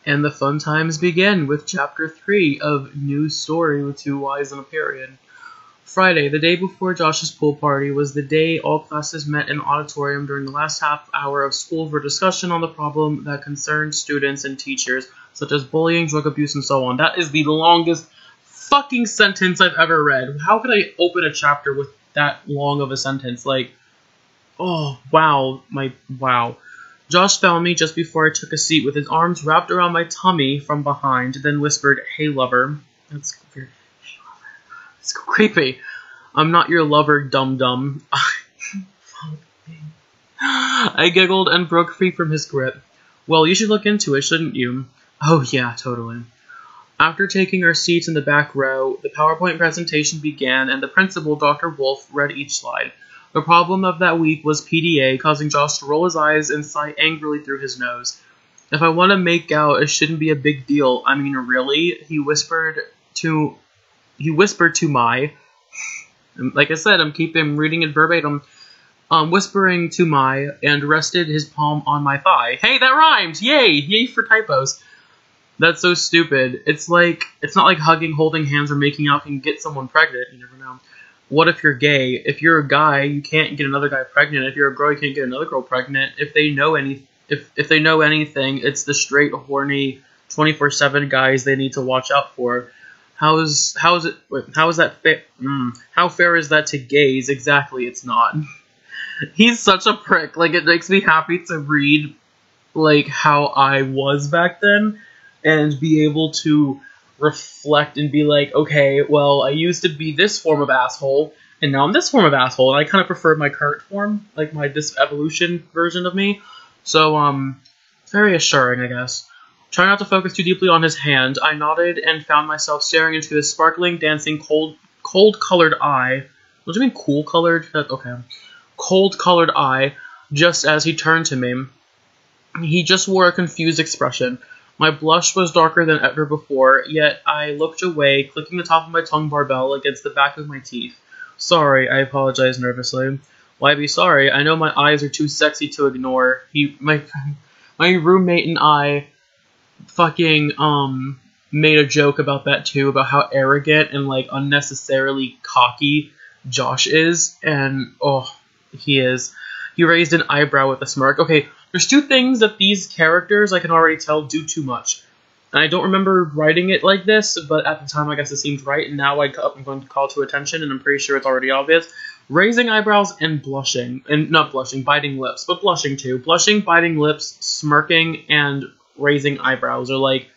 And the fun times begin with Chapter 3 of New Story with 2 Ys and a period. Friday, the day before Josh's pool party, was the day all classes met in an auditorium during the last half hour of school for discussion on the problem that concerned students and teachers, such as bullying, drug abuse, and so on. That is the longest fucking sentence I've ever read. How could I open a chapter with that long of a sentence? Like, oh, wow. Wow. Josh found me just before I took a seat with his arms wrapped around my tummy from behind, then whispered, "Hey, lover." That's weird. Hey, lover. It's creepy. "I'm not your lover, dum-dum." I giggled and broke free from his grip. "Well, you should look into it, shouldn't you?" "Oh, yeah, totally." After taking our seats in the back row, the PowerPoint presentation began, and the principal, Dr. Wolf, read each slide. The problem of that week was PDA, causing Josh to roll his eyes and sigh angrily through his nose. "If I want to make out, it shouldn't be a big deal. I mean, really?" He whispered to Mai. Like I said, I'm reading it verbatim. Whispering to Mai, and rested his palm on my thigh. Hey, that rhymed! Yay! Yay for typos. That's so stupid. It's not like hugging, holding hands, or making out can get someone pregnant. You never know. What if you're gay? If you're a guy, you can't get another guy pregnant. If you're a girl, you can't get another girl pregnant. If they know anything, it's the straight, horny, 24/7 guys they need to watch out for. How is that fair? How fair is that to gays? Exactly, it's not. He's such a prick. Like, it makes me happy to read, like, how I was back then, and be able to reflect and be like, okay, well, I used to be this form of asshole, and now I'm this form of asshole, and I kind of prefer my current form, like this evolution version of me. So, it's very assuring, I guess. Trying not to focus too deeply on his hand, I nodded and found myself staring into his sparkling, dancing, cold-colored eye. What do you mean cool-colored? Okay. Cold-colored eye, just as he turned to me. He just wore a confused expression. My blush was darker than ever before, yet I looked away, clicking the top of my tongue barbell against the back of my teeth. "Sorry," I apologized nervously. "Why be sorry? I know my eyes are too sexy to ignore." My roommate and I fucking, made a joke about that too, about how arrogant and, like, unnecessarily cocky Josh is, and, oh, he is. He raised an eyebrow with a smirk. Okay, there's 2 things that these characters, I can already tell, do too much. And I don't remember writing it like this, but at the time I guess it seemed right, and now I'm going to call to attention, and I'm pretty sure it's already obvious. Raising eyebrows and blushing. And not blushing, biting lips, but blushing too. Blushing, biting lips, smirking, and raising eyebrows are, like,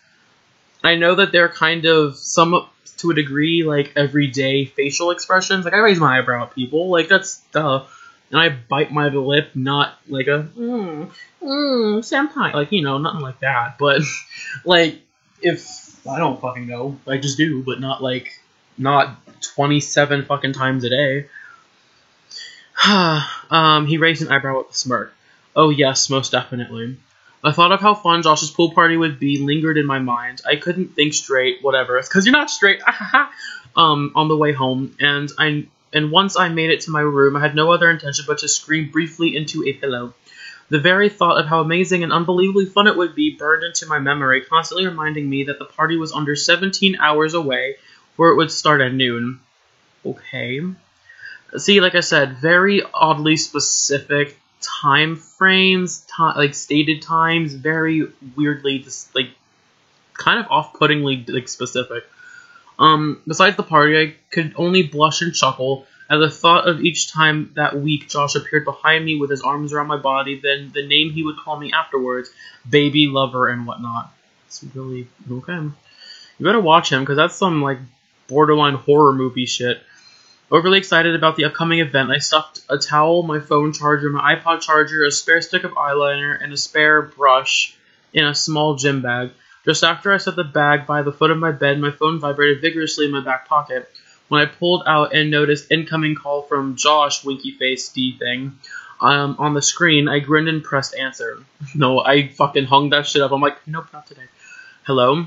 I know that they're kind of, some to a degree, like, everyday facial expressions. Like, I raise my eyebrow at people. Like, that's duh. And I bite my lip, not like a, senpai. Like, you know, nothing like that. But, like, if, I don't fucking know. I just do, but not, like, not 27 fucking times a day. He raised an eyebrow with a smirk. "Oh yes, most definitely." The thought of how fun Josh's pool party would be lingered in my mind. I couldn't think straight, whatever. It's 'cause you're not straight. On the way home, and once I made it to my room, I had no other intention but to scream briefly into a pillow. The very thought of how amazing and unbelievably fun it would be burned into my memory, constantly reminding me that the party was under 17 hours away, where it would start at noon. Okay. See, like I said, very oddly specific time frames, like stated times, very weirdly, just, like, kind of off-puttingly, like, specific. Besides the party, I could only blush and chuckle at the thought of each time that week Josh appeared behind me with his arms around my body, then the name he would call me afterwards, baby, lover, and whatnot. It's really, okay. You better watch him, because that's some, like, borderline horror movie shit. Overly excited about the upcoming event, I stuffed a towel, my phone charger, my iPod charger, a spare stick of eyeliner, and a spare brush in a small gym bag. Just after I set the bag by the foot of my bed, my phone vibrated vigorously in my back pocket. When I pulled out and noticed incoming call from Josh, winky face D thing, on the screen, I grinned and pressed answer. No, I fucking hung that shit up. I'm like, nope, not today. "Hello?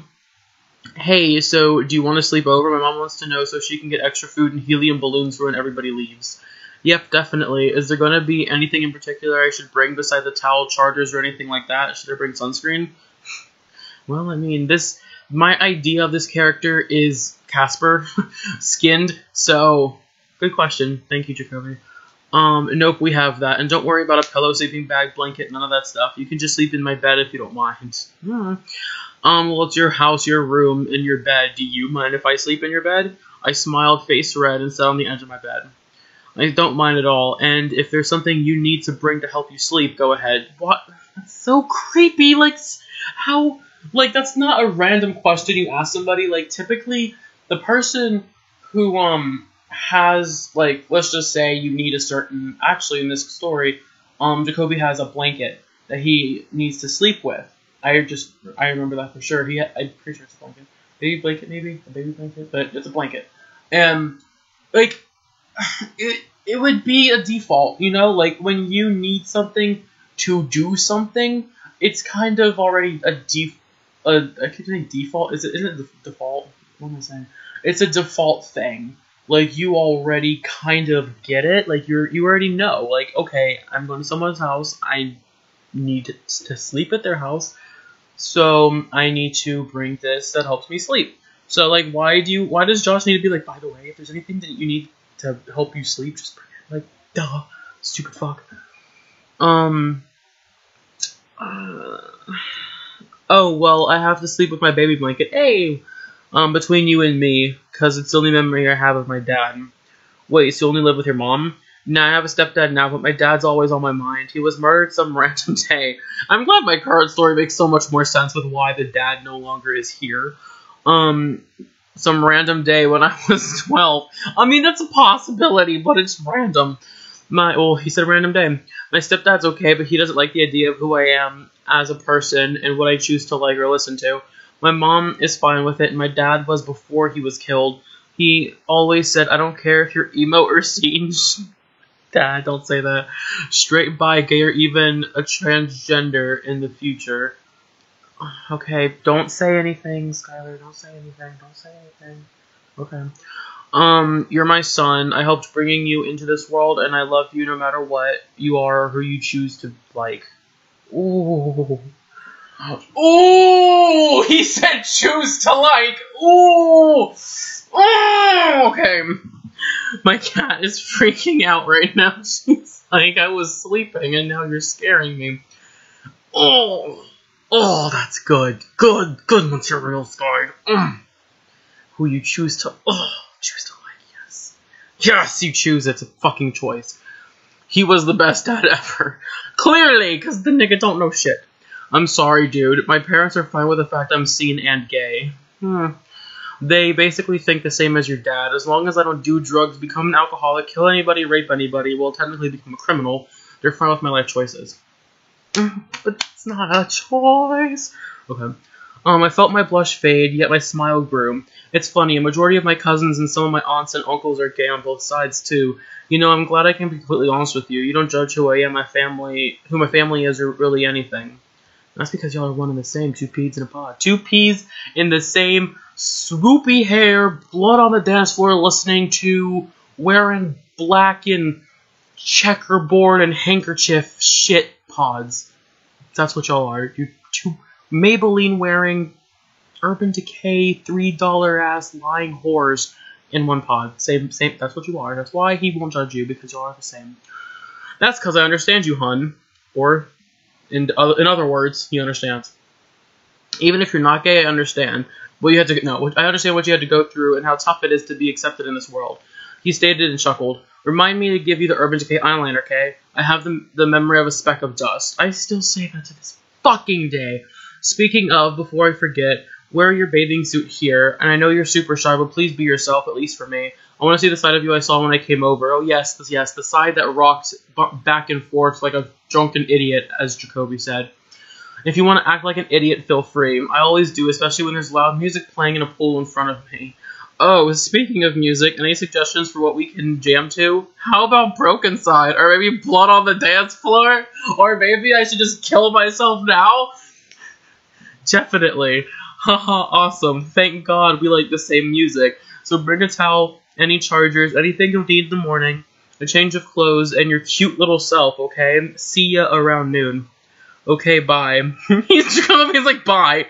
Hey, so do you want to sleep over? My mom wants to know so she can get extra food and helium balloons for when everybody leaves." "Yep, definitely. Is there going to be anything in particular I should bring beside the towel, chargers, or anything like that? Should I bring sunscreen?" Well, I mean, my idea of this character is Casper, skinned, so, good question. Thank you, Jacoby. Nope, we have that. And don't worry about a pillow, sleeping bag, blanket, none of that stuff. You can just sleep in my bed if you don't mind. Well, it's your house, your room, and your bed. Do you mind if I sleep in your bed? I smiled, face red, and sat on the edge of my bed. I don't mind at all, and if there's something you need to bring to help you sleep, go ahead. What? That's so creepy, like, how... Like, that's not a random question you ask somebody. Like, typically, the person who, has, like, let's just say you need a certain... Actually, in this story, Jacoby has a blanket that he needs to sleep with. I remember that for sure. I'm pretty sure it's a blanket. Baby blanket, maybe? A baby blanket? But it's a blanket. And, like, it would be a default, you know? Like, when you need something to do something, it's kind of already a I keep saying default. Isn't it default? What am I saying? It's a default thing. Like, you already kind of get it. Like, you already know. Like, okay, I'm going to someone's house. I need to sleep at their house. So, I need to bring this that helps me sleep. So, like, why does Josh need to be like, by the way, if there's anything that you need to help you sleep, just bring it. Like, duh. Stupid fuck. Oh, well, I have to sleep with my baby blanket. Hey! Between you and me, because it's the only memory I have of my dad. Wait, so you only live with your mom? Nah, I have a stepdad now, but my dad's always on my mind. He was murdered some random day. I'm glad my current story makes so much more sense with why the dad no longer is here. Some random day when I was 12. I mean, that's a possibility, but it's random. He said random day. My stepdad's okay, but he doesn't like the idea of who I am as a person and what I choose to like or listen to. My mom is fine with it, and my dad was before he was killed. He always said, I don't care if you're emo or seen. Dad, don't say that. Straight, bi, gay, or even a transgender in the future. Okay, don't say anything, Skylar. Don't say anything. Don't say anything. Okay. You're my son. I helped bringing you into this world, and I love you no matter what you are or who you choose to like. Ooh. Ooh! He said choose to like! Ooh! Ooh! Okay. My cat is freaking out right now. She's like, I was sleeping and now you're scaring me. Oh! Oh, that's good. Good material, Sky. Who you choose to like, yes. Yes, you choose. It's a fucking choice. He was the best dad ever. Clearly, because the nigga don't know shit. I'm sorry, dude. My parents are fine with the fact I'm seen and gay. They basically think the same as your dad. As long as I don't do drugs, become an alcoholic, kill anybody, rape anybody, well, technically become a criminal, they're fine with my life choices. But it's not a choice. Okay. I felt my blush fade, yet my smile grew. It's funny, a majority of my cousins and some of my aunts and uncles are gay on both sides, too. You know, I'm glad I can be completely honest with you. You don't judge who I am, who my family is, or really anything. That's because y'all are one and the same, two peas in a pod. Two peas in the same swoopy hair, blood on the dance floor, listening to, wearing black and checkerboard and handkerchief shit pods. That's what y'all are. You two Maybelline wearing, Urban Decay, $3 ass lying whores in one pod. Same, that's what you are. That's why he won't judge you, because y'all are the same. That's because I understand you, hun. Or, in other words, he understands. Even if you're not gay, I understand. What you had to I understand what you had to go through and how tough it is to be accepted in this world. He stated and chuckled. Remind me to give you the Urban Decay eyeliner, okay? I have the memory of a speck of dust. I still say that to this fucking day. Speaking of, before I forget, wear your bathing suit here, and I know you're super shy, but please be yourself, at least for me. I want to see the side of you I saw when I came over. Oh yes, the side that rocked back and forth like a drunken idiot, as Jacoby said. If you want to act like an idiot, feel free. I always do, especially when there's loud music playing in a pool in front of me. Oh, speaking of music, any suggestions for what we can jam to? How about Broken Side? Or maybe Blood on the Dance Floor? Or maybe I should just kill myself now? Definitely. Haha, awesome. Thank God we like the same music. So bring a towel, any chargers, anything you'll need in the morning, a change of clothes, and your cute little self, okay? See ya around noon. Okay, bye. He's like, bye.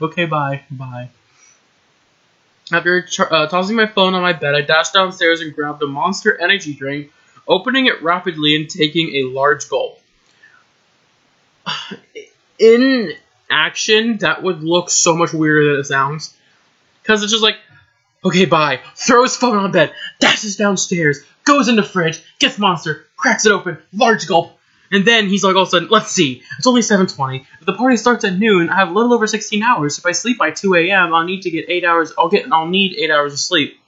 Okay, bye. Bye. After tossing my phone on my bed, I dashed downstairs and grabbed a Monster energy drink, opening it rapidly and taking a large gulp. In action, that would look so much weirder than it sounds. Because it's just like, okay, bye. Throws his phone on bed, dashes downstairs, goes in the fridge, gets Monster, cracks it open, large gulp. And then he's like, all of a sudden, let's see, it's only 7:20. If the party starts at noon, I have a little over 16 hours. If I sleep by 2 a.m., I'll need to get 8 hours. I'll need 8 hours of sleep,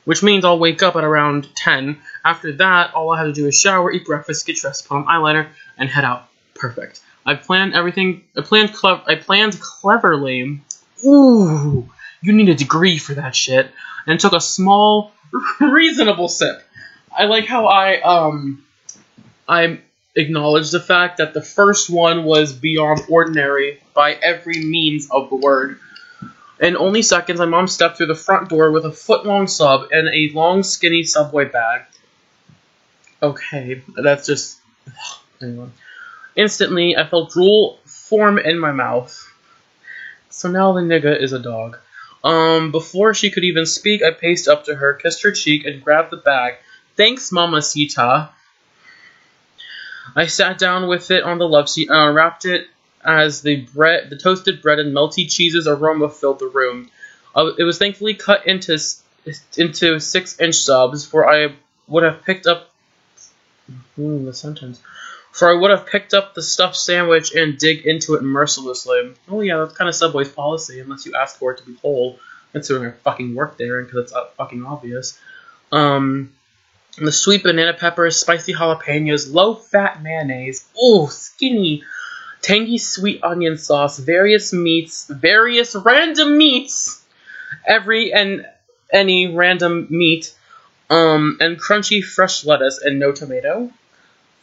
which means I'll wake up at around 10. After that, all I have to do is shower, eat breakfast, get dressed, put on eyeliner, and head out. Perfect. I planned everything. I planned cleverly. Ooh, you need a degree for that shit. And took a small, reasonable sip. I like how I acknowledge the fact that the first one was beyond ordinary by every means of the word. In only seconds, my mom stepped through the front door with a foot-long sub and a long, skinny Subway bag. Okay, that's just... Anyway. Instantly, I felt drool form in my mouth. So now the nigga is a dog. Before she could even speak, I paced up to her, kissed her cheek, and grabbed the bag. Thanks, Mamacita. I sat down with it on the love seat and unwrapped it as the toasted bread and melty cheese's aroma filled the room. It was thankfully cut into 6-inch subs, for I would have picked up the stuffed sandwich and dig into it mercilessly. Oh yeah, that's kind of Subway's policy, unless you ask for it to be whole, considering I fucking work there and because it's fucking obvious. The sweet banana peppers, spicy jalapenos, low-fat mayonnaise, ooh, skinny, tangy sweet onion sauce, various random meats, any random meat, and crunchy fresh lettuce and no tomato.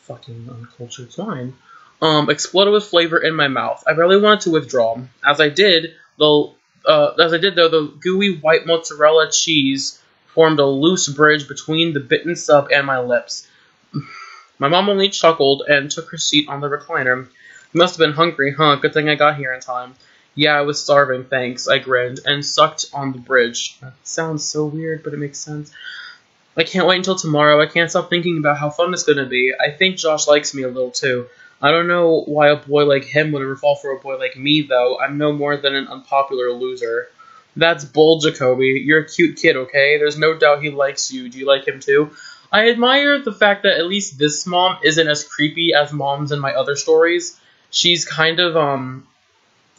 Fucking uncultured swine. Exploded with flavor in my mouth. I barely wanted to withdraw. As I did, though, the gooey white mozzarella cheese formed a loose bridge between the bitten sub and my lips. My mom only chuckled and took her seat on the recliner. You must have been hungry, huh? Good thing I got here in time. Yeah, I was starving, thanks, I grinned, and sucked on the bridge. That sounds so weird, but it makes sense. I can't wait until tomorrow. I can't stop thinking about how fun it's gonna be. I think Josh likes me a little, too. I don't know why a boy like him would ever fall for a boy like me, though. I'm no more than an unpopular loser. That's bull, Jacoby. You're a cute kid, okay? There's no doubt he likes you. Do you like him too? I admire the fact that at least this mom isn't as creepy as moms in my other stories. She's kind of,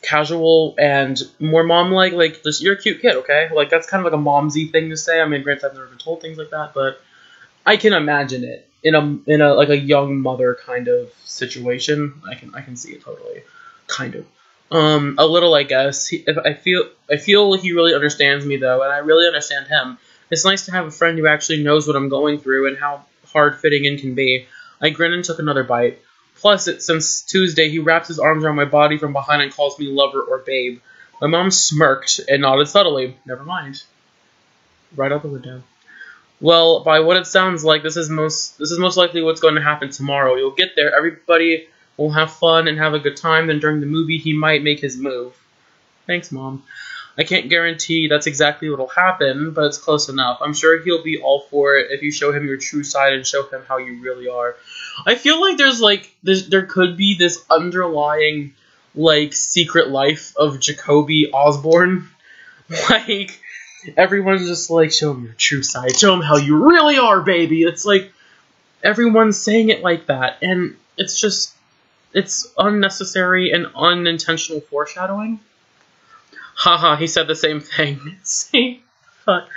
casual and more mom-like. Like, just, you're a cute kid, okay? Like, that's kind of like a momsy thing to say. I mean, granted, I've never been told things like that, but I can imagine it in a like a young mother kind of situation. I can see it totally. Kind of. A little, I guess. I feel he really understands me, though, and I really understand him. It's nice to have a friend who actually knows what I'm going through and how hard fitting in can be. I grinned and took another bite. Plus, since Tuesday, he wraps his arms around my body from behind and calls me lover or babe. My mom smirked and nodded subtly. Never mind. Right out the window. Well, by what it sounds like, this is most likely what's going to happen tomorrow. You'll get there, everybody will have fun and have a good time, then during the movie he might make his move. Thanks, Mom. I can't guarantee that's exactly what'll happen, but it's close enough. I'm sure he'll be all for it if you show him your true side and show him how you really are. I feel like there could be this underlying, secret life of Jacoby Osborne. Everyone's just show him your true side, show him how you really are, baby. It's everyone's saying it like that, and it's unnecessary and unintentional foreshadowing. Haha, he said the same thing. See? Fuck.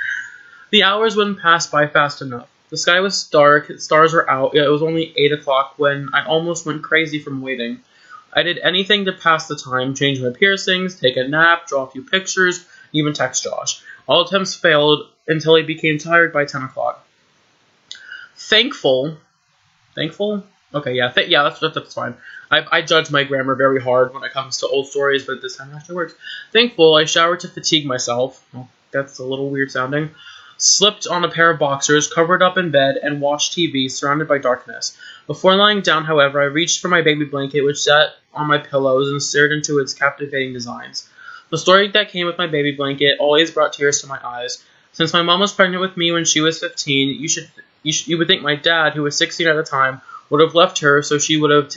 The hours wouldn't pass by fast enough. The sky was dark, stars were out, yet it was only 8 o'clock when I almost went crazy from waiting. I did anything to pass the time, change my piercings, take a nap, draw a few pictures, even text Josh. All attempts failed until I became tired by 10 o'clock. Thankful? Okay, yeah, that's fine. I judge my grammar very hard when it comes to old stories, but this time it actually works. Thankful, I showered to fatigue myself. Well, that's a little weird sounding. Slipped on a pair of boxers, covered up in bed, and watched TV, surrounded by darkness. Before lying down, however, I reached for my baby blanket, which sat on my pillows, and stared into its captivating designs. The story that came with my baby blanket always brought tears to my eyes. Since my mom was pregnant with me when she was 15, you would think my dad, who was 16 at the time, would have left her so she would have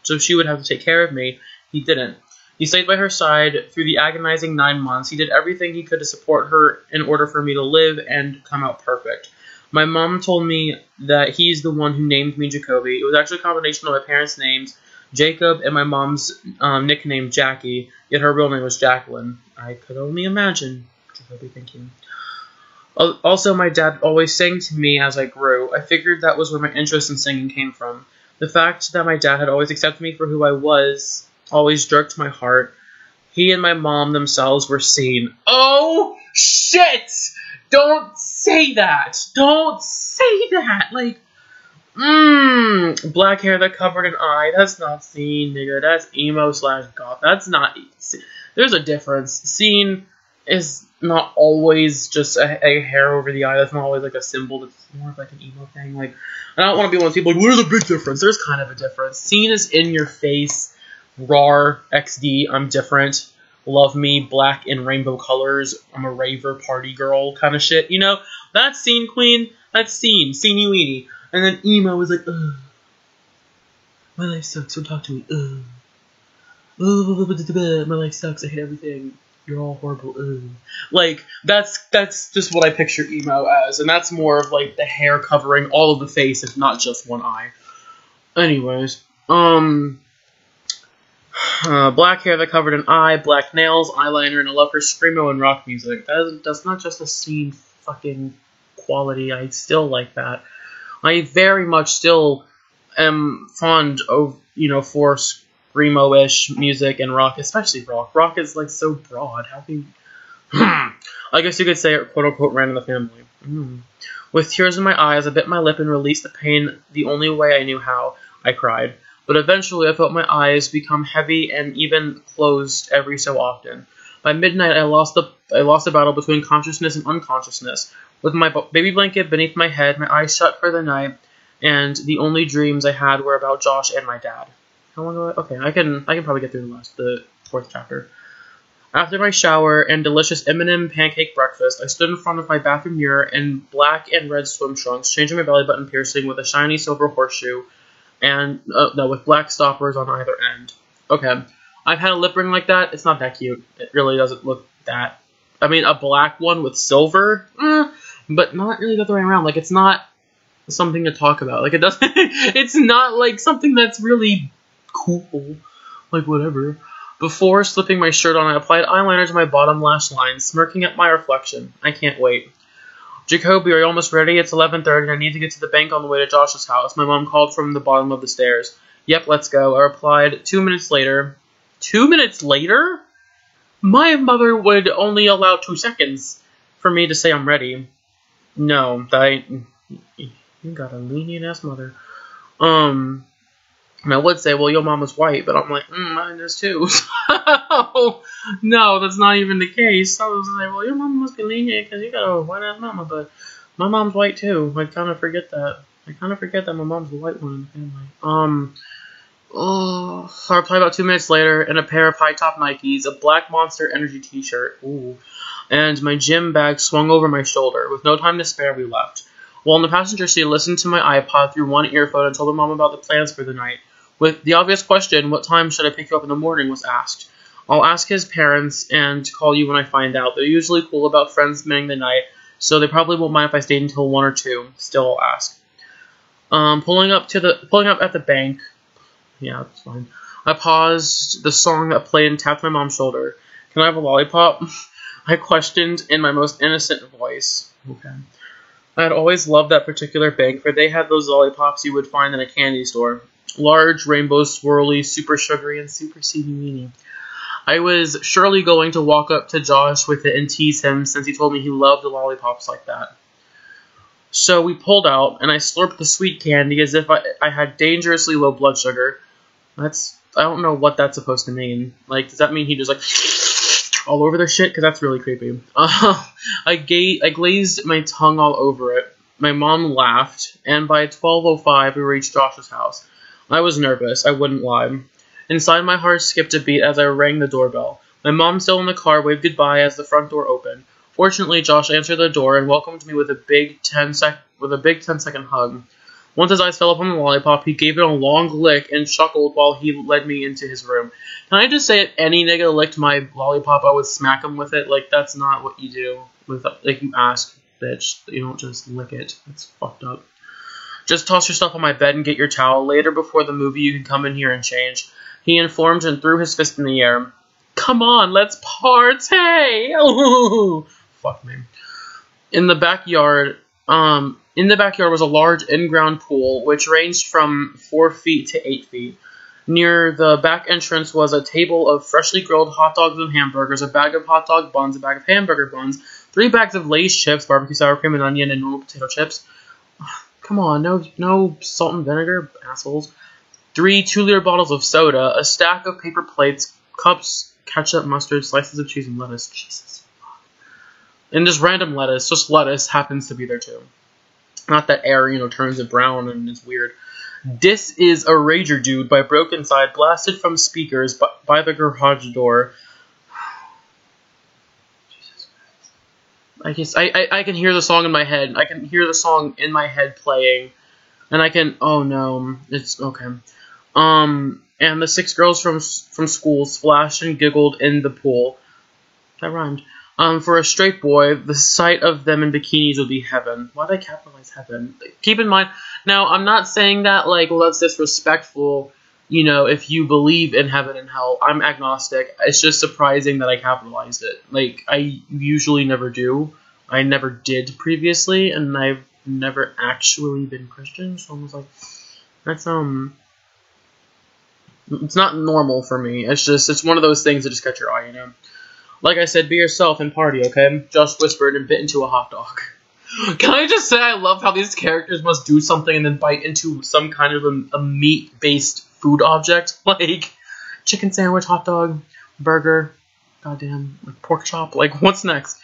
to take care of me. He didn't. He stayed by her side through the agonizing 9 months. He did everything he could to support her in order for me to live and come out perfect. My mom told me that he's the one who named me Jacoby. It was actually a combination of my parents' names, Jacob, and my mom's nickname, Jackie, yet her real name was Jacqueline. I could only imagine. Jacoby, thank you. Also, my dad always sang to me as I grew. I figured that was where my interest in singing came from. The fact that my dad had always accepted me for who I was always jerked my heart. He and my mom themselves were seen. Oh, shit! Don't say that! Don't say that! Like, black hair that covered an eye. That's not seen, nigga. That's emo/goth. That's not... There's a difference. Seen is not always just a hair over the eye. That's not always like a symbol. That's more of like an emo thing. Like, I don't want to be one of those people like, where's the big difference? There's kind of a difference. Seen is in your face. RAR, XD, I'm different. Love me, black and rainbow colors. I'm a raver, party girl kind of shit. You know, that's Scene Queen. That's Scene. Sceeny weenie. And then emo is like, ugh. My life sucks, so talk to me. Ugh. My life sucks, I hate everything. You're all horrible. Ugh. Like, that's just what I picture emo as. And that's more of like the hair covering all of the face, if not just one eye. Anyways, black hair that covered an eye, black nails, eyeliner, and I love her screamo and rock music. That's not just a Scene fucking quality. I still like that. I very much still am fond of, for screamo-ish music and rock, especially rock. Rock is, like, so broad. How can I guess you could say it, quote-unquote, ran in the family. With tears in my eyes, I bit my lip and released the pain the only way I knew how. I cried. But eventually I felt my eyes become heavy and even closed every so often. By midnight, I lost the battle between consciousness and unconsciousness. With my baby blanket beneath my head, my eyes shut for the night, and the only dreams I had were about Josh and my dad. How long do okay, I can probably get through the 4th chapter. After my shower and delicious M&M pancake breakfast, I stood in front of my bathroom mirror in black and red swim trunks, changing my belly button piercing with a shiny silver horseshoe, and with black stoppers on either end. Okay, I've had a lip ring like that. It's not that cute. It really doesn't look that. I mean, a black one with silver, but not really the other way around. Like, it's not something to talk about. Like, it doesn't. It's not like something that's really cool. Like, whatever. Before slipping my shirt on, I applied eyeliner to my bottom lash line, smirking at my reflection. I can't wait. Jacoby, are you almost ready? It's 11:30 and I need to get to the bank on the way to Josh's house. My mom called from the bottom of the stairs. Yep, let's go. I replied 2 minutes later. 2 minutes later? My mother would only allow 2 seconds for me to say I'm ready. No, you got a lenient-ass mother. And I would say, well, your mom was white, but I'm like, mine is too. So, no, that's not even the case. I was like, well, your mom must be lenient because you got a white-ass mama, but my mom's white too. I kind of forget that. My mom's the white one in the family. I replied about 2 minutes later in a pair of high-top Nikes, a black Monster Energy t-shirt, and my gym bag swung over my shoulder. With no time to spare, we left. While in the passenger seat, I listened to my iPod through one earphone and told my mom about the plans for the night. With the obvious question, what time should I pick you up in the morning, was asked. I'll ask his parents and call you when I find out. They're usually cool about friends spending the night, so they probably won't mind if I stayed until 1 or 2. Still, I'll ask. Pulling up at the bank. Yeah, that's fine. I paused the song that played and tapped my mom's shoulder. Can I have a lollipop? I questioned in my most innocent voice. Okay. I had always loved that particular bank, for they had those lollipops you would find in a candy store. Large, rainbow, swirly, super sugary, and super seedy-weedy. I was surely going to walk up to Josh with it and tease him, since he told me he loved the lollipops like that. So we pulled out, and I slurped the sweet candy as if I had dangerously low blood sugar. I don't know what that's supposed to mean. Like, does that mean he just, like, all over their shit? Because that's really creepy. I glazed my tongue all over it. My mom laughed, and by 12:05 we reached Josh's house. I was nervous, I wouldn't lie. Inside, my heart skipped a beat as I rang the doorbell. My mom, still in the car, waved goodbye as the front door opened. Fortunately, Josh answered the door and welcomed me with a big 10-second hug. Once his eyes fell upon the lollipop, he gave it a long lick and chuckled while he led me into his room. Can I just say, if any nigga licked my lollipop, I would smack him with it? Like, that's not what you do. Like, you ask, bitch. You don't just lick it. That's fucked up. Just toss your stuff on my bed and get your towel. Later, before the movie, you can come in here and change. He informed and threw his fist in the air. Come on, let's party! Ooh. Fuck me. In the backyard was a large in-ground pool, which ranged from 4 feet to 8 feet. Near the back entrance was a table of freshly grilled hot dogs and hamburgers, a bag of hot dog buns, a bag of hamburger buns, 3 bags of Lay's chips, barbecue sour cream and onion, and normal potato chips. Come on, no salt and vinegar, assholes. 3 2-liter bottles of soda, a stack of paper plates, cups, ketchup, mustard, slices of cheese, and lettuce. Jesus. And just random lettuce. Just lettuce happens to be there too. Not that air, turns it brown and it's weird. This is a Rager Dude by Broken Side, blasted from speakers by the garage door. Jesus Christ. I can hear the song in my head. I can hear the song in my head playing. And I can, oh no, it's okay. And the 6 girls from school splashed and giggled in the pool. That rhymed. For a straight boy, the sight of them in bikinis would be heaven. Why'd I capitalize heaven? Keep in mind, now, I'm not saying that, that's disrespectful, if you believe in heaven and hell. I'm agnostic. It's just surprising that I capitalized it. I usually never do. I never did previously, and I've never actually been Christian, so I was like, that's, it's not normal for me. It's one of those things that just catch your eye, Like I said, be yourself and party, okay? Josh whispered and bit into a hot dog. Can I just say I love how these characters must do something and then bite into some kind of a meat-based food object? Like, chicken sandwich, hot dog, burger, goddamn, pork chop. What's next?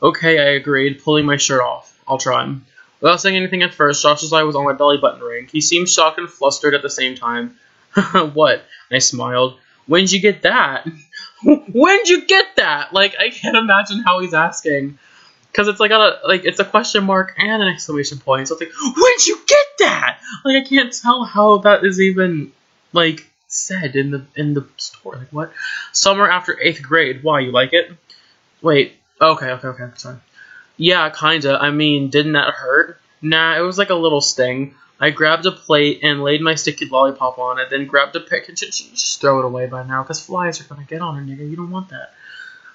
Okay, I agreed, pulling my shirt off. I'll try. Without saying anything at first, Josh's eye was on my belly button ring. He seemed shocked and flustered at the same time. What? I smiled. When'd you get that? When'd you get that? I can't imagine how he's asking. Because it's it's a question mark and an exclamation point. So it's when'd you get that? I can't tell how that is even, said in the story. What? Summer after 8th grade. Why, you like it? Wait. Okay, sorry. Yeah, kinda. I mean, didn't that hurt? Nah, it was a little sting. I grabbed a plate and laid my sticky lollipop on it, then grabbed a pick and just throw it away by now, because flies are gonna get on her, nigga. You don't want that.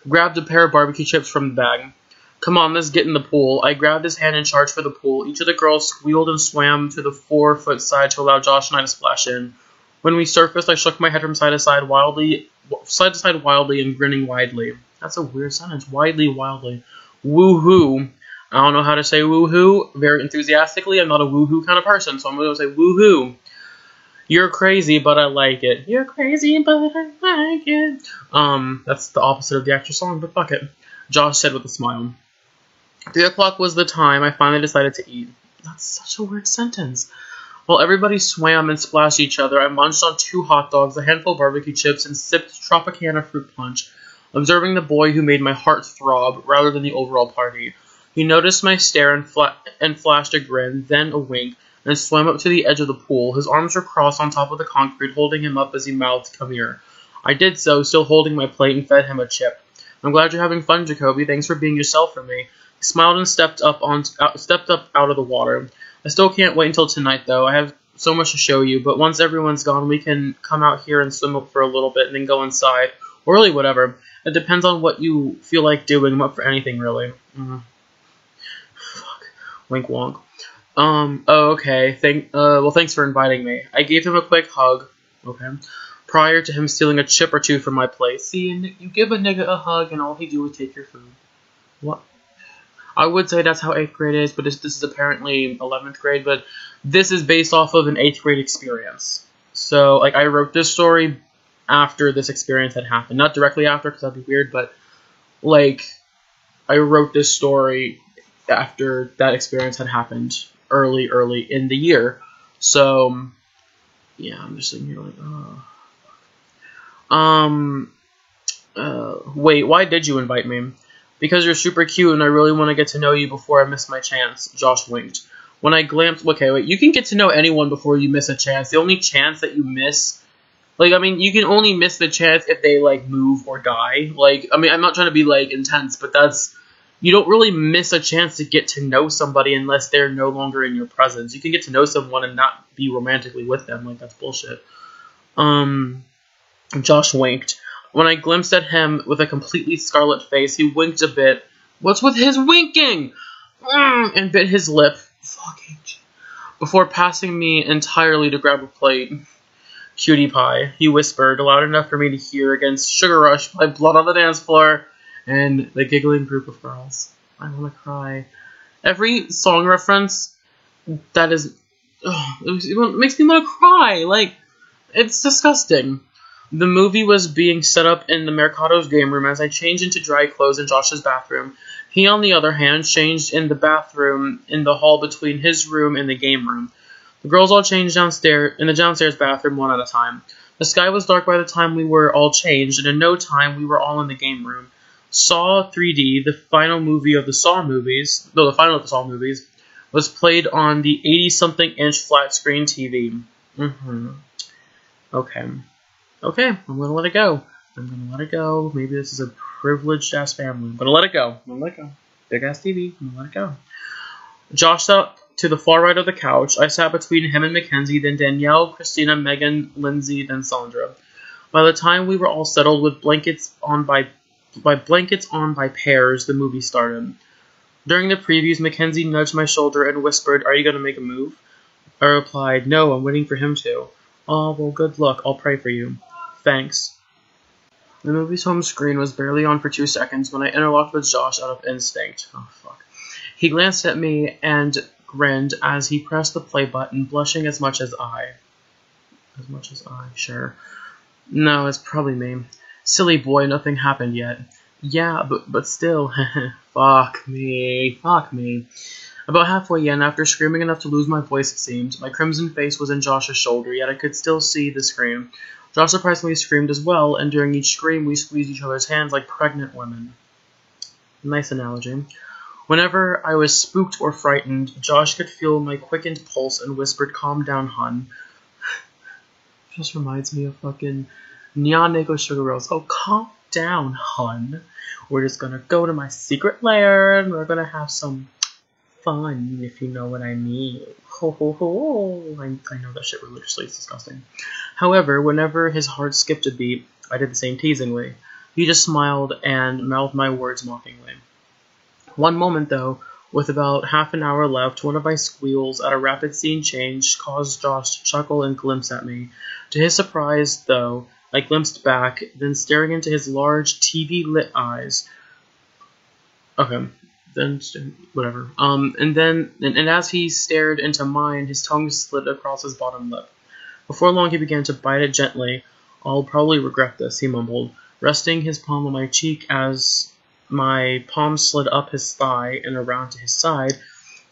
Grabbed a pair of barbecue chips from the bag. Come on, let's get in the pool. I grabbed his hand and charged for the pool. Each of the girls squealed and swam to the 4-foot side to allow Josh and I to splash in. When we surfaced, I shook my head from side to side wildly and grinning widely. That's a weird sentence. Wildly. Woohoo. I don't know how to say woohoo very enthusiastically. I'm not a woohoo kind of person, so I'm going to say woohoo. You're crazy, but I like it. You're crazy, but I like it. That's the opposite of the actual song, but fuck it. Josh said with a smile. 3 o'clock was the time I finally decided to eat. That's such a weird sentence. While everybody swam and splashed each other, I munched on 2 hot dogs, a handful of barbecue chips, and sipped Tropicana fruit punch, observing the boy who made my heart throb rather than the overall party. He noticed my stare and flashed a grin, then a wink, and swam up to the edge of the pool. His arms were crossed on top of the concrete, holding him up as he mouthed, "Come here." I did so, still holding my plate, and fed him a chip. "I'm glad you're having fun, Jacoby. Thanks for being yourself for me." He smiled and stepped up out of the water. I still can't wait until tonight, though. I have so much to show you, but once everyone's gone, we can come out here and swim up for a little bit, and then go inside. Or really whatever. It depends on what you feel like doing. I'm up for anything, really. Fuck. Wink wonk. Oh, okay. Well, thanks for inviting me. I gave him a quick hug. Okay. Prior to him stealing a chip or 2 from my plate. See, you give a nigga a hug and all he do is take your food. What? I would say that's how 8th grade is, but this is apparently 11th grade, but this is based off of an 8th grade experience. So, I wrote this story after this experience had happened. Not directly after, because that'd be weird, but, I wrote this story after that experience had happened early in the year. So, yeah, I'm just sitting here oh. Wait, why did you invite me? Because you're super cute and I really want to get to know you before I miss my chance, Josh winked. When I glanced, okay, wait, you can get to know anyone before you miss a chance. The only chance that you miss, like, I mean, you can only miss the chance if they, like, move or die. Like, I mean, I'm not trying to be, like, intense, but you don't really miss a chance to get to know somebody unless they're no longer in your presence. You can get to know someone and not be romantically with them. Like, that's bullshit. Josh winked. When I glimpsed at him with a completely scarlet face, he winked a bit. What's with his winking? And bit his lip. Fucking. Before passing me entirely to grab a plate. Cutie pie, he whispered, loud enough for me to hear against Sugar Rush by Blood on the Dance Floor and the giggling group of girls. I want to cry. Every song reference that is... it makes me want to cry. Like, it's disgusting. The movie was being set up in the Mercado's game room as I changed into dry clothes in Josh's bathroom. He, on the other hand, changed in the bathroom in the hall between his room and the game room. The girls all changed downstairs in the downstairs bathroom one at a time. The sky was dark by the time we were all changed, and in no time we were all in the game room. Saw 3D, the final movie of the Saw movies, the final of the Saw movies, was played on the 80-something-inch flat-screen TV. Okay, I'm gonna let it go. Maybe this is a privileged-ass family. I'm gonna let it go. Big-ass TV. I'm gonna let it go. Josh sat to the far right of the couch. I sat between him and Mackenzie, then Danielle, Christina, Megan, Lindsay, then Sandra. By the time we were all settled with blankets on by pairs, the movie started. During the previews, Mackenzie nudged my shoulder and whispered, "Are you gonna make a move?" I replied, "No, I'm waiting for him to." "Oh, well, good luck. I'll pray for you." "Thanks." The movie's home screen was barely on for 2 seconds when I interlocked with Josh out of instinct. Oh, fuck. He glanced at me and grinned as he pressed the play button, blushing as much as I. Sure. No, it's probably me. Silly boy, nothing happened yet. Yeah, but still. Fuck me. About halfway in, after screaming enough to lose my voice, it seemed, my crimson face was in Josh's shoulder, yet I could still see the scream. Josh surprisingly screamed as well, and during each scream, we squeezed each other's hands like pregnant women. Nice analogy. Whenever I was spooked or frightened, Josh could feel my quickened pulse and whispered, "Calm down, hun." Just reminds me of fucking Neon Neko Sugar Rose. Oh, calm down, hun. We're just gonna go to my secret lair, and we're gonna have some fun, if you know what I mean. Ho ho ho. I know that shit religiously. It's disgusting. However, whenever his heart skipped a beat, I did the same teasingly. He just smiled and mouthed my words mockingly. One moment, though, with about half an hour left, one of my squeals at a rapid scene change caused Josh to chuckle and glimpse at me. To his surprise, though, I glimpsed back, then staring into his large, TV-lit eyes. Okay, then whatever. And as he stared into mine, his tongue slid across his bottom lip. Before long, he began to bite it gently. "I'll probably regret this," he mumbled, resting his palm on my cheek as my palm slid up his thigh and around to his side.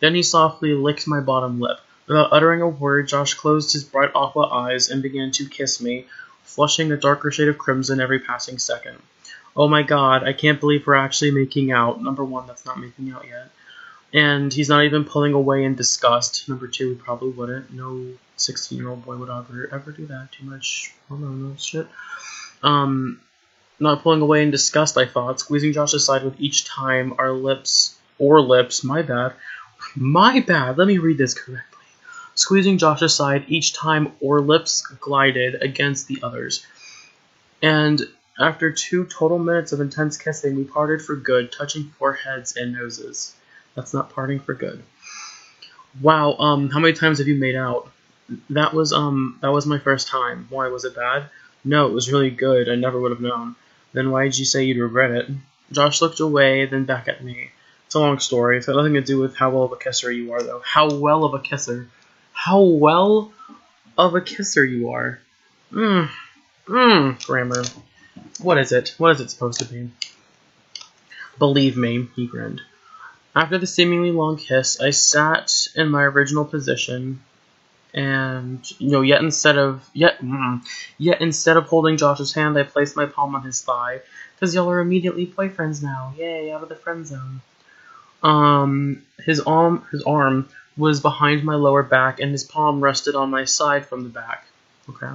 Then he softly licked my bottom lip. Without uttering a word, Josh closed his bright aqua eyes and began to kiss me, flushing a darker shade of crimson every passing second. Oh my god, I can't believe we're actually making out. Number one, that's not making out yet. And he's not even pulling away in disgust. Number two, he probably wouldn't. No 16-year-old boy would ever do that. Too much hormonal shit. Not pulling away in disgust, I thought, squeezing Josh's side with each time our lips, my bad, let me read this correctly. Squeezing Josh's side each time our lips glided against the others. And after 2 total minutes of intense kissing, we parted for good, touching foreheads and noses. That's not parting for good. Wow, how many times have you made out? That was my first time. Why, was it bad? No, it was really good. I never would have known. Then why did you say you'd regret it? Josh looked away, then back at me. It's a long story. It's got nothing to do with how well of a kisser you are, though. How well of a kisser you are. Grammar. What is it? What is it supposed to be? Believe me, he grinned. After the seemingly long kiss, I sat in my original position And yet instead of holding Josh's hand, I placed my palm on his thigh, because y'all are immediately boyfriends now. Yay, out of the friend zone. His arm was behind my lower back, and his palm rested on my side from the back. Okay.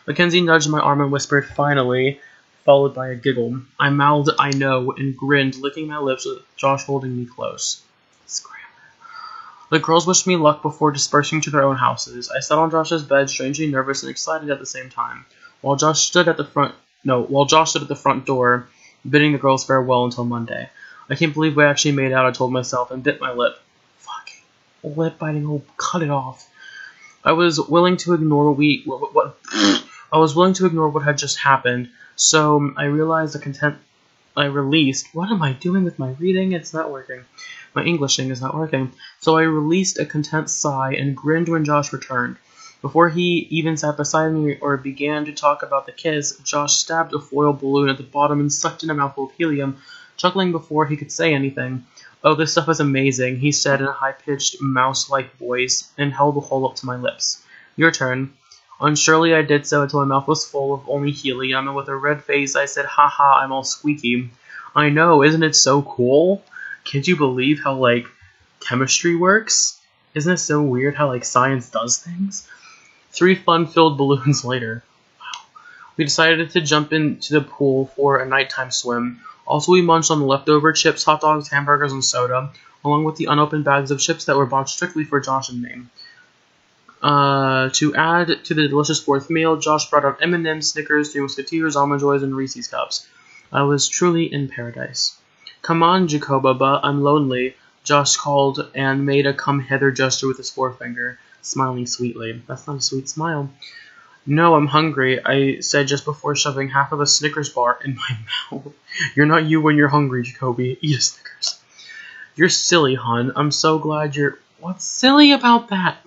Mackenzie nudged my arm and whispered, "Finally," followed by a giggle. I mouthed, "I know," and grinned, licking my lips with Josh holding me close. The girls wished me luck before dispersing to their own houses. I sat on Josh's bed, strangely nervous and excited at the same time, while Josh stood at the front door, bidding the girls farewell until Monday. I can't believe we actually made out, I told myself, and bit my lip. Fucking lip biting, oh, cut it off. I was willing to ignore what had just happened, so I released. What am I doing with my reading? It's not working. My Englishing is not working. So I released a content sigh and grinned when Josh returned. Before he even sat beside me or began to talk about the kiss, Josh stabbed a foil balloon at the bottom and sucked in a mouthful of helium, chuckling before he could say anything. "Oh, this stuff is amazing," he said in a high-pitched, mouse-like voice, and held the hole up to my lips. "Your turn." Unsurely I did so until my mouth was full of only helium, and with a red face I said, "Ha, I'm all squeaky." I know, isn't it so cool? Can't you believe how, chemistry works? Isn't it so weird how, science does things? 3 fun-filled balloons later. Wow. We decided to jump into the pool for a nighttime swim. Also, we munched on the leftover chips, hot dogs, hamburgers, and soda, along with the unopened bags of chips that were bought strictly for Josh and me. To add to the delicious fourth meal, Josh brought out M&M's, Snickers, 3 Musketeers, Almond Joys, and Reese's Cups. I was truly in paradise. "Come on, Jacobaba, I'm lonely," Josh called and made a come-hither gesture with his forefinger, smiling sweetly. That's not a sweet smile. "No, I'm hungry," I said just before shoving half of a Snickers bar in my mouth. "You're not you when you're hungry, Jacoby. Eat a Snickers." "You're silly, hon. I'm so glad you're—" What's silly about that?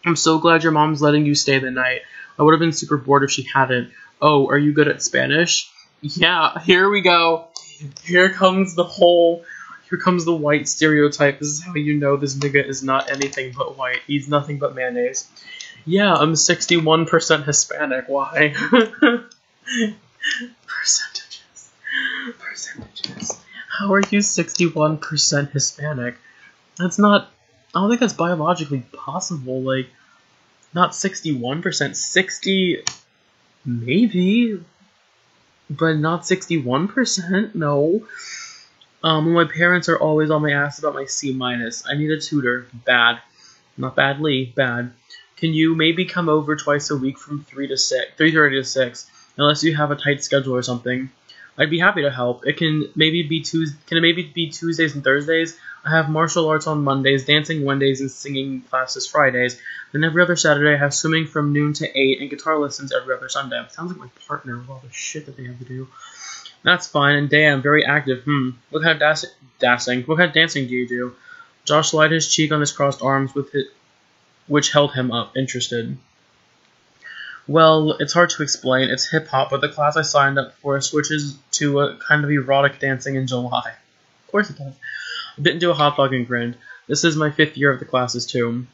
"I'm so glad your mom's letting you stay the night. I would have been super bored if she hadn't. Oh, are you good at Spanish?" Yeah, here we go. Here comes the white stereotype. This is how you know this nigga is not anything but white. He's nothing but mayonnaise. Yeah, I'm 61% Hispanic. Why? Percentages. How are you 61% Hispanic? That's not... I don't think that's biologically possible. Not 61%. 60... Maybe... But not 61%, no. My parents are always on my ass about my C-. I need a tutor. Bad. Not badly, bad. Can you maybe come over twice a week from 3:30 to 6, unless you have a tight schedule or something? I'd be happy to help. Can it maybe be Tuesdays and Thursdays? I have martial arts on Mondays, dancing Wednesdays, and singing classes Fridays. Then every other Saturday I have swimming from noon to 8 and guitar lessons every other Sunday. Sounds like my partner with all the shit that they have to do. That's fine, and damn, very active. What kind of dancing do you do? Josh laid his cheek on his crossed arms, which held him up, interested. Well, it's hard to explain. It's hip-hop, but the class I signed up for switches to a kind of erotic dancing in July. Of course it does. I bit into a hot dog and grinned. This is my 5th year of the classes, too.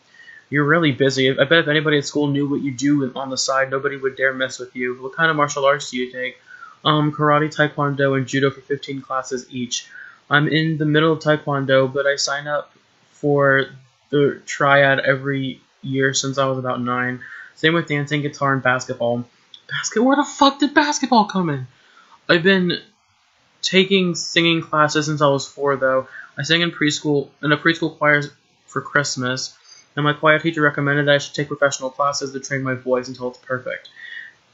You're really busy. I bet if anybody at school knew what you do on the side, nobody would dare mess with you. What kind of martial arts do you take? Karate, Taekwondo, and Judo for 15 classes each. I'm in the middle of Taekwondo, but I sign up for the triad every year since I was about 9. Same with dancing, guitar, and basketball. Where the fuck did basketball come in? I've been taking singing classes since I was 4, though. I sang in a preschool choir for Christmas, and my choir teacher recommended that I should take professional classes to train my voice until it's perfect.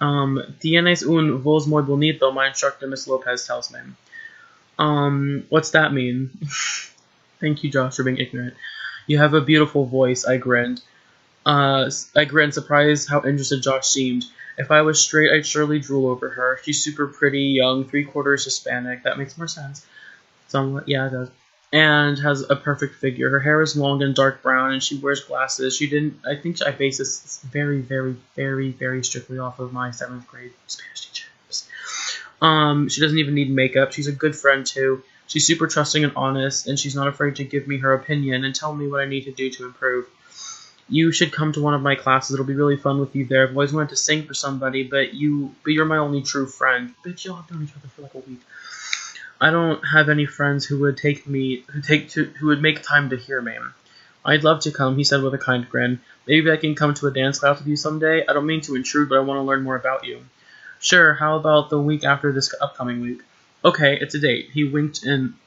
Tienes un voz muy bonito, my instructor, Miss Lopez, tells me. What's that mean? Thank you, Josh, for being ignorant. You have a beautiful voice, I grinned. Surprised how interested Josh seemed. If I was straight, I'd surely drool over her. She's super pretty, young, 3/4 Hispanic. That makes more sense. Yeah, it does. And has a perfect figure. Her hair is long and dark brown, and she wears glasses. I think I base this very, very, very, very strictly off of my 7th grade Spanish teacher. She doesn't even need makeup. She's a good friend, too. She's super trusting and honest, and she's not afraid to give me her opinion and tell me what I need to do to improve. You should come to one of my classes. It'll be really fun with you there. I've always wanted to sing for somebody, but you're my only true friend. Bitch, y'all have known each other for like a week. I don't have any friends who would who would make time to hear me. I'd love to come, he said with a kind grin. Maybe I can come to a dance class with you someday. I don't mean to intrude, but I want to learn more about you. Sure, how about the week after this upcoming week? Okay, it's a date. He winked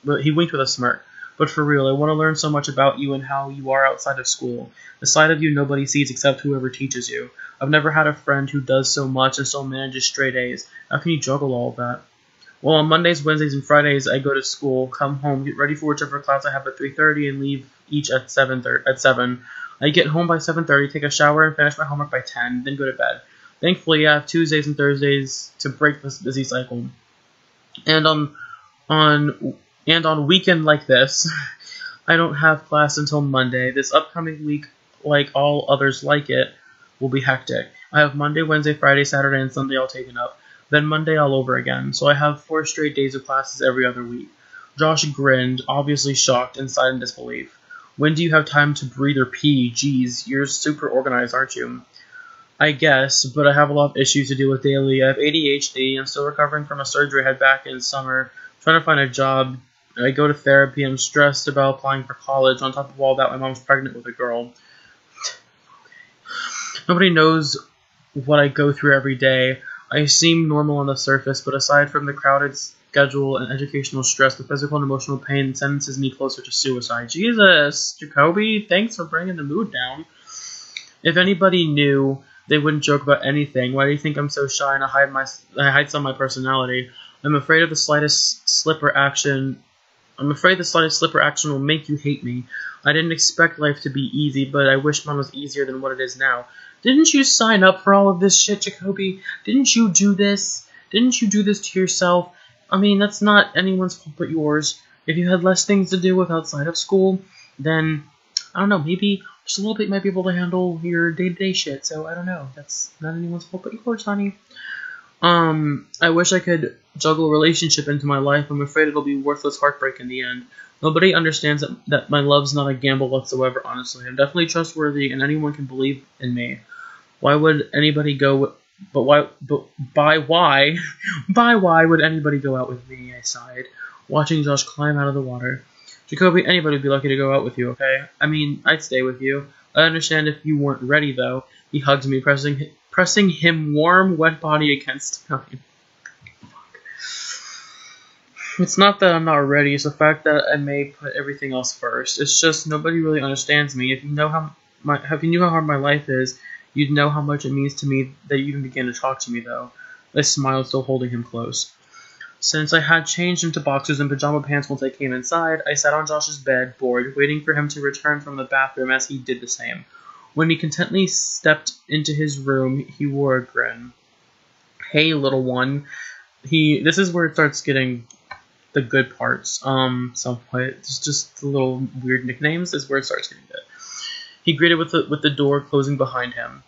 with a smirk. But for real, I want to learn so much about you and how you are outside of school. The side of you nobody sees except whoever teaches you. I've never had a friend who does so much and still manages straight A's. How can you juggle all of that? Well, on Mondays, Wednesdays, and Fridays, I go to school, come home, get ready for whichever class I have at 3:30, and leave each at 7. I get home by 7:30, take a shower, and finish my homework by 10, then go to bed. Thankfully, I have Tuesdays and Thursdays to break this busy cycle. And on weekend like this, I don't have class until Monday. This upcoming week, like all others like it, will be hectic. I have Monday, Wednesday, Friday, Saturday, and Sunday all taken up. Then Monday all over again, so I have 4 straight days of classes every other week. Josh grinned, obviously shocked and sighed in disbelief. When do you have time to breathe or pee? Geez, you're super organized, aren't you? I guess, but I have a lot of issues to deal with daily. I have ADHD, I'm still recovering from a surgery I had back in summer, trying to find a job. I go to therapy, I'm stressed about applying for college. On top of all that, my mom's pregnant with a girl. Nobody knows what I go through every day. I seem normal on the surface, but aside from the crowded schedule and educational stress, the physical and emotional pain sentences me closer to suicide. Jesus, Jacoby, thanks for bringing the mood down. If anybody knew, they wouldn't joke about anything. Why do you think I'm so shy and I hide some of my personality? I'm afraid the slightest slip or action will make you hate me. I didn't expect life to be easy, but I wish mine was easier than what it is now. Didn't you sign up for all of this shit, Jacoby? Didn't you do this? Didn't you do this to yourself? I mean, that's not anyone's fault but yours. If you had less things to do with outside of school, then, I don't know, maybe just a little bit you might be able to handle your day-to-day shit. So, I don't know. That's not anyone's fault but yours, honey. I wish I could juggle a relationship into my life. I'm afraid it'll be worthless heartbreak in the end. Nobody understands that my love's not a gamble whatsoever, honestly. I'm definitely trustworthy and anyone can believe in me. Why would anybody go why would anybody go out with me? I sighed, watching Josh climb out of the water. Jacoby, anybody would be lucky to go out with you, okay? I mean, I'd stay with you. I understand if you weren't ready, though. He hugged me, pressing him warm, wet body against mine. It's not that I'm not ready, it's the fact that I may put everything else first. It's just nobody really understands me. If you knew how hard my life is, you'd know how much it means to me that you even began to talk to me, though. I smiled, still holding him close. Since I had changed into boxers and pajama pants once I came inside, I sat on Josh's bed, bored, waiting for him to return from the bathroom as he did the same. When he contentedly stepped into his room, he wore a grin. Hey, little one. This is where it starts getting the good parts, somewhat. It's just the little weird nicknames is where it starts getting good. He greeted with the door closing behind him.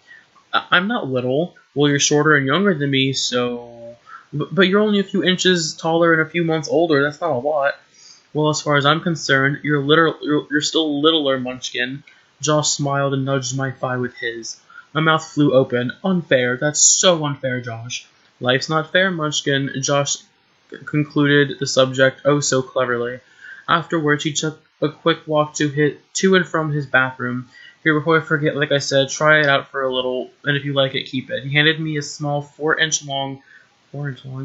I'm not little. Well, you're shorter and younger than me, so... But you're only a few inches taller and a few months older. That's not a lot. Well, as far as I'm concerned, you're still littler, Munchkin. Josh smiled and nudged my thigh with his. My mouth flew open. Unfair. That's so unfair, Josh. Life's not fair, Munchkin. Josh concluded the subject oh so cleverly. Afterwards, he took a quick walk to and from his bathroom. Here, before I forget, like I said, try it out for a little, and if you like it, keep it. He handed me a small 4-inch long,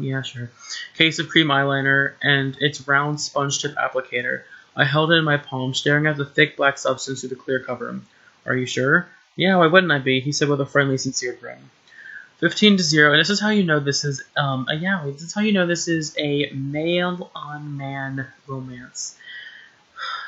yeah, sure, case of cream eyeliner and its round sponge tip applicator. I held it in my palm, staring at the thick black substance through the clear cover. Are you sure? Yeah, why wouldn't I be? He said with a friendly, sincere grin. 15-0, and this is how you know this is, this is how you know this is a male-on-man romance.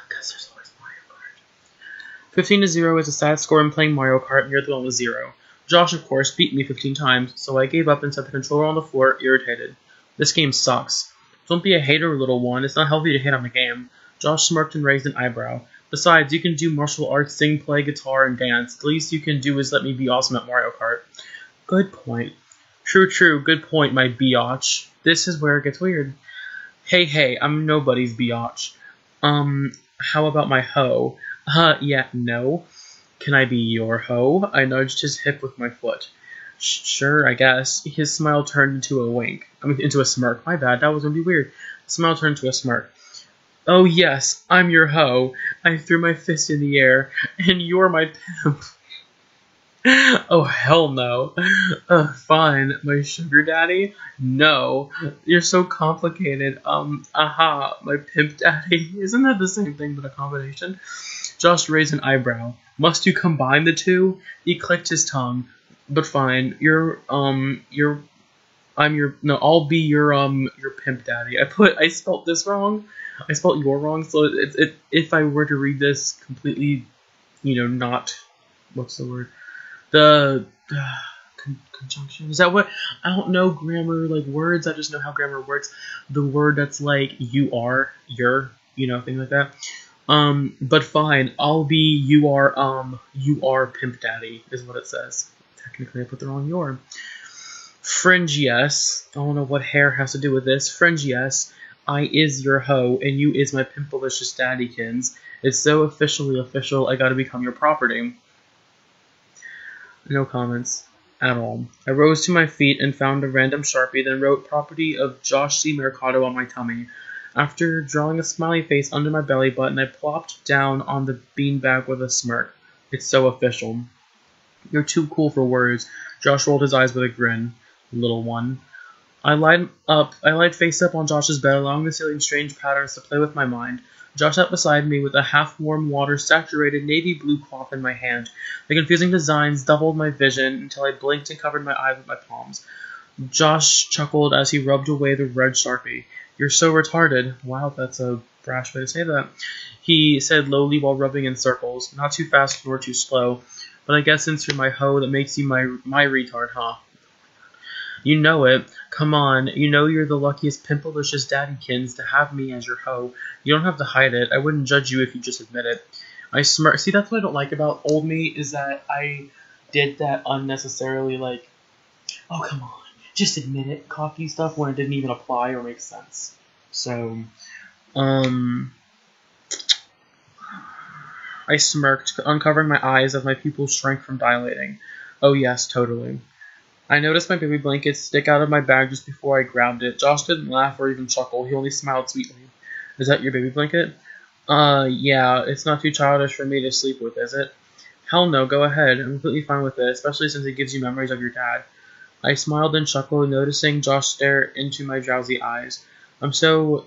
Because there's always Mario Kart. 15-0 is a sad score in playing Mario Kart, near the one with 0. Josh, of course, beat me 15 times, so I gave up and set the controller on the floor, irritated. This game sucks. Don't be a hater, little one. It's not healthy to hate on the game. Josh smirked and raised an eyebrow. Besides, you can do martial arts, sing, play guitar, and dance. The least you can do is let me be awesome at Mario Kart. Good point. True, good point, my biatch. This is where it gets weird. Hey, I'm nobody's biatch. How about my hoe? Yeah, no. Can I be your hoe? I nudged his hip with my foot. Sure, I guess. His smile turned into a wink. Into a smirk. My bad, that was gonna be weird. The smile turned to a smirk. Oh yes, I'm your hoe. I threw my fist in the air, and you're my pimp. Oh, hell no. Fine, my sugar daddy? No. You're so complicated. Aha, my pimp daddy. Isn't that the same thing but a combination? Josh raised an eyebrow. Must you combine the two? He clicked his tongue. But fine, I'll be your pimp daddy. I spelt this wrong. I spelt your wrong, so if I were to read this completely, not, what's the word? The conjunction, is that what? I don't know grammar like words. I just know how grammar works. The word that's like you are, your, thing like that. But fine, I'll be you are pimp daddy is what it says. Technically, I put the wrong your. Fringe yes. I don't know what hair has to do with this. Fringe yes. I is your hoe, and you is my pimpalicious daddykins. It's so officially official, I gotta become your property. No comments at all. I rose to my feet and found a random Sharpie, then wrote property of Josh C. Mercado on my tummy. After drawing a smiley face under my belly button, I plopped down on the beanbag with a smirk. It's so official. You're too cool for words. Josh rolled his eyes with a grin. Little one. I lied face up on Josh's bed, allowing the ceiling strange patterns to play with my mind. Josh sat beside me with a half-warm water-saturated navy blue cloth in my hand. The confusing designs doubled my vision until I blinked and covered my eyes with my palms. Josh chuckled as he rubbed away the red Sharpie. You're so retarded. Wow, that's a brash way to say that. He said lowly while rubbing in circles. Not too fast nor too slow. But I guess since you're my hoe, that makes you my retard, huh? You know it. Come on. You know you're the luckiest pimpalicious daddykins to have me as your hoe. You don't have to hide it. I wouldn't judge you if you just admit it. I smirk. See, that's what I don't like about old me, is that I did that unnecessarily, like, oh, come on, just admit it, cocky stuff when it didn't even apply or make sense. So, I smirked, uncovering my eyes as my pupils shrank from dilating. Oh yes, totally. I noticed my baby blanket stick out of my bag just before I grabbed it. Josh didn't laugh or even chuckle. He only smiled sweetly. Is that your baby blanket? Yeah, it's not too childish for me to sleep with, is it? Hell no, go ahead. I'm completely fine with it, especially since it gives you memories of your dad. I smiled and chuckled, noticing Josh stare into my drowsy eyes. I'm so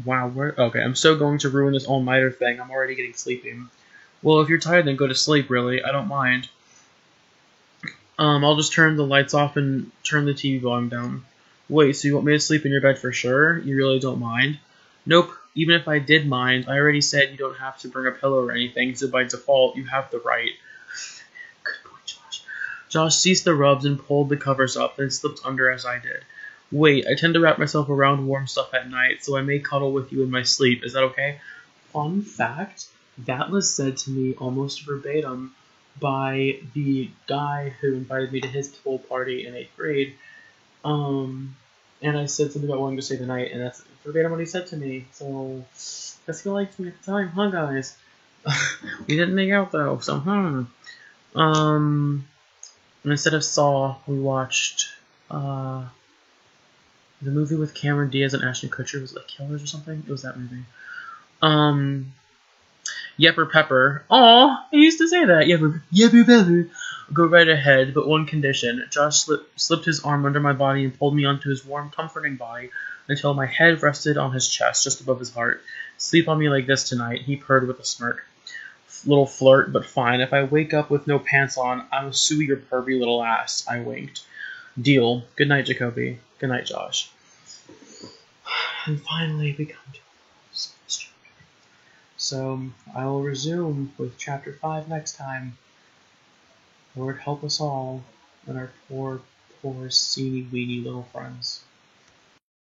going to ruin this all-nighter thing. I'm already getting sleepy. Well, if you're tired, then go to sleep, really. I don't mind. I'll just turn the lights off and turn the TV volume down. Wait, so you want me to sleep in your bed for sure? You really don't mind? Nope. Even if I did mind, I already said you don't have to bring a pillow or anything, so by default, you have the right. Good boy, Josh. Josh ceased the rubs and pulled the covers up, then slipped under as I did. Wait, I tend to wrap myself around warm stuff at night, so I may cuddle with you in my sleep. Is that okay? Fun fact, that was said to me almost verbatim by the guy who invited me to his pool party in 8th grade. And I said something about wanting to stay the night, and that's verbatim what he said to me. So, guess he liked me at the time, huh, guys? We didn't make out, though, so, instead of Saw, we watched, the movie with Cameron Diaz and Ashton Kutcher. Was it like Killers or something? It was that movie. Yepper Pepper. Aw, I used to say that. Yepper Pepper. Go right ahead, but one condition. Josh slipped his arm under my body and pulled me onto his warm, comforting body until my head rested on his chest, just above his heart. Sleep on me like this tonight, he purred with a smirk. Little flirt, but fine. If I wake up with no pants on, I'll sue your pervy little ass. I winked. Deal. Good night, Jacoby. Good night, Josh. And finally, we come to this chapter. So, I will resume with Chapter 5 next time. Lord help us all and our poor, seedy, weedy little friends.